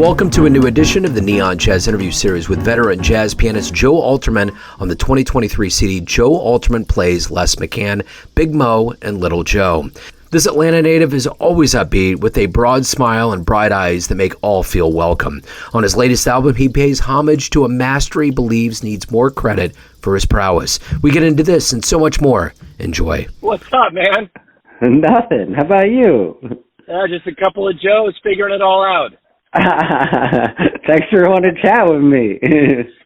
Welcome to a new edition of the Neon Jazz interview series with veteran jazz pianist Joe Alterman on the 2023 CD Joe Alterman Plays Les McCann, Big Mo, and Little Joe. This Atlanta native is always upbeat with a broad smile and bright eyes that make all feel welcome. On his latest album, he pays homage to a master he believes needs more credit for his prowess. We get into this and so much more. Enjoy. What's up, man? Nothing. How about you? Just a couple of Joes figuring it all out. Thanks for wanting to chat with me.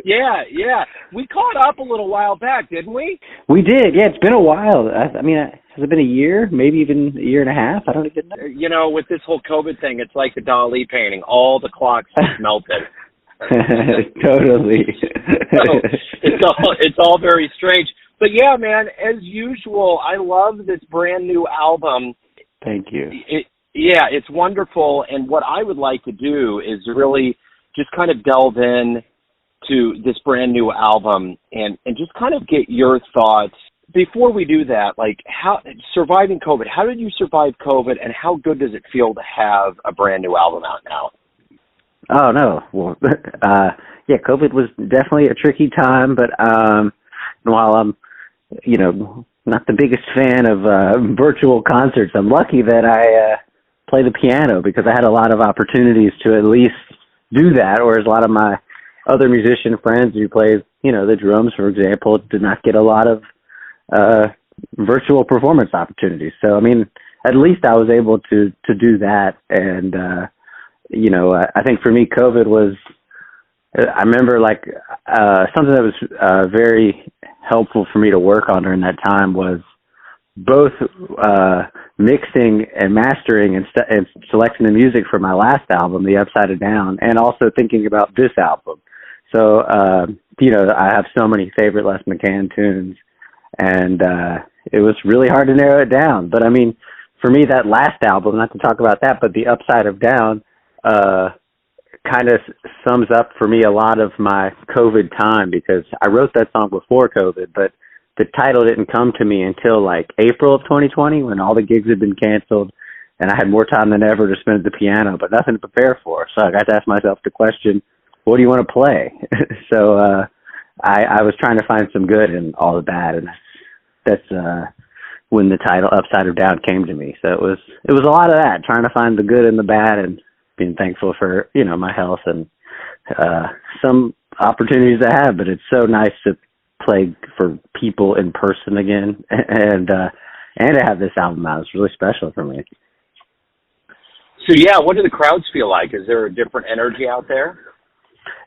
Yeah. We caught up a little while back, didn't we? We did. Yeah, it's been a while. I mean, has it been a year? Maybe even a year and a half? I don't even know. You know, with this whole COVID thing, it's like the Dali painting. All the clocks just melted. Totally. So it's all very strange. But yeah, man, as usual, I love this brand new album. Thank you. Yeah, it's wonderful, and what I would like to do is really just kind of delve in to this brand new album and just kind of get your thoughts. Before we do that, like how surviving COVID, how did you survive COVID, and how good does it feel to have a brand new album out now? Oh, no. Well, yeah, COVID was definitely a tricky time, but while I'm, not the biggest fan of virtual concerts, I'm lucky that I play the piano because I had a lot of opportunities to at least do that, whereas a lot of my other musician friends who play, the drums, for example, did not get a lot of virtual performance opportunities. So, I mean, at least I was able to do that. And, I think for me, COVID was, I remember something that was very helpful for me to work on during that time was both mixing and mastering and selecting the music for my last album, The Upside Down, and also thinking about this album. So, I have so many favorite Les McCann tunes, and it was really hard to narrow it down. But, I mean, for me, that last album, not to talk about that, but The Upside of Down kind of sums up for me a lot of my COVID time because I wrote that song before COVID, but the title didn't come to me until like April of 2020 when all the gigs had been canceled and I had more time than ever to spend at the piano, but nothing to prepare for. So I got to ask myself the question, what do you want to play? So I was trying to find some good in all of that, and that's when the title Upside or Down came to me. So it was a lot of that, trying to find the good and the bad and being thankful for, my health and some opportunities I have, but it's so nice to play for people in person again and to have this album out. It's really special for me. So yeah, what do the crowds feel like? Is there a different energy out there?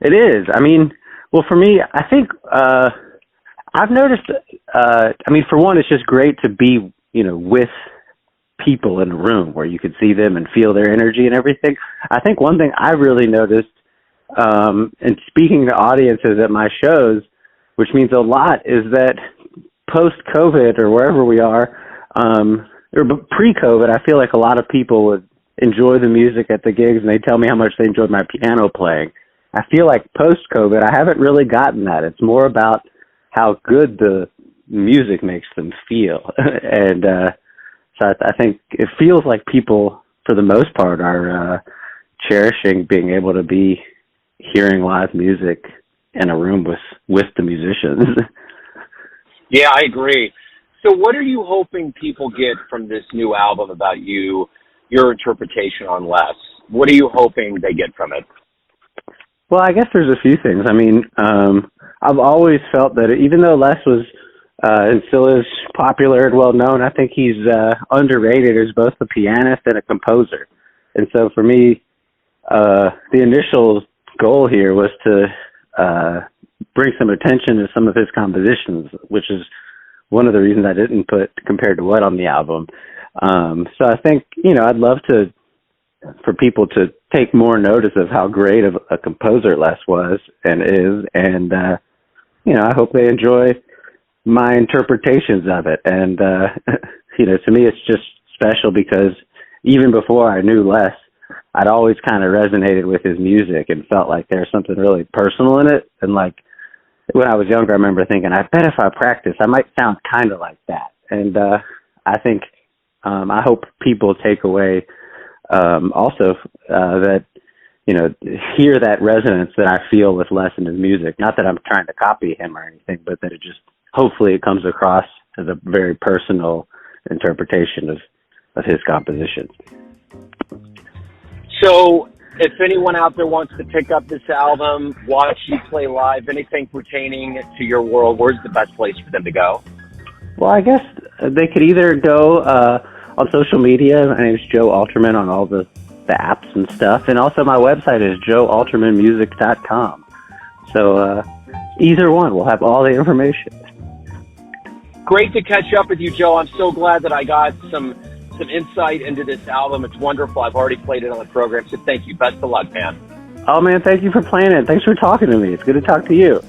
It is. I mean, well, for me, I think I've noticed, for one, it's just great to be, with people in a room where you could see them and feel their energy and everything. I think one thing I really noticed, and speaking to audiences at my shows, which means a lot, is that post-COVID or wherever we are, or pre-COVID, I feel like a lot of people would enjoy the music at the gigs and they tell me how much they enjoyed my piano playing. I feel like post-COVID, I haven't really gotten that. It's more about how good the music makes them feel. And so I think it feels like people, for the most part, are cherishing being able to be hearing live music in a room with the musicians. Yeah, I agree. So what are you hoping people get from this new album about you, your interpretation on Les? What are you hoping they get from it? Well, I guess there's a few things. I mean, I've always felt that even though Les was and still is popular and well-known, I think he's underrated as both a pianist and a composer. And so for me, the initial goal here was to bring some attention to some of his compositions, which is one of the reasons I didn't put Compared to What on the album. So I think, I'd love for people to take more notice of how great of a composer Les was and is. And, I hope they enjoy my interpretations of it. And, to me, it's just special because even before I knew Les, I'd always kind of resonated with his music and felt like there's something really personal in it. And like when I was younger, I remember thinking, I bet if I practice, I might sound kind of like that. And I think I hope people take away also that, hear that resonance that I feel with Les in his music. Not that I'm trying to copy him or anything, but that hopefully it comes across as a very personal interpretation of his compositions. So if anyone out there wants to pick up this album, watch you play live, anything pertaining to your world, where's the best place for them to go? Well, I guess they could either go on social media. My name is Joe Alterman on all the apps and stuff. And also my website is joealtermanmusic.com. So either one, we'll have all the information. Great to catch up with you, Joe. I'm so glad that I got some insight into this album. It's wonderful. I've already played it on the program, so thank you. Best of luck, man. Oh, man, thank you for playing it. Thanks for talking to me. It's good to talk to you.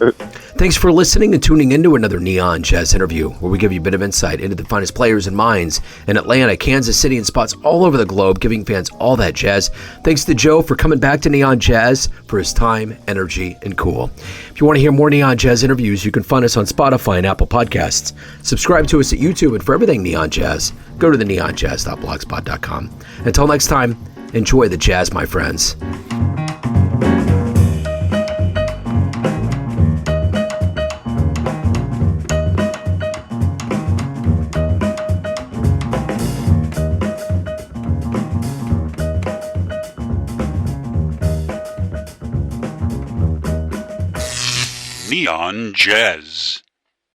Thanks for listening and tuning into another Neon Jazz interview, where we give you a bit of insight into the finest players and minds in Atlanta, Kansas City, and spots all over the globe, giving fans all that jazz. Thanks to Joe for coming back to Neon Jazz for his time, energy, and cool. If you want to hear more Neon Jazz interviews, you can find us on Spotify and Apple Podcasts. Subscribe to us at YouTube, and for everything Neon Jazz, go to the neonjazz.blogspot.com. Until next time, enjoy the jazz, my friends. Neon Jazz.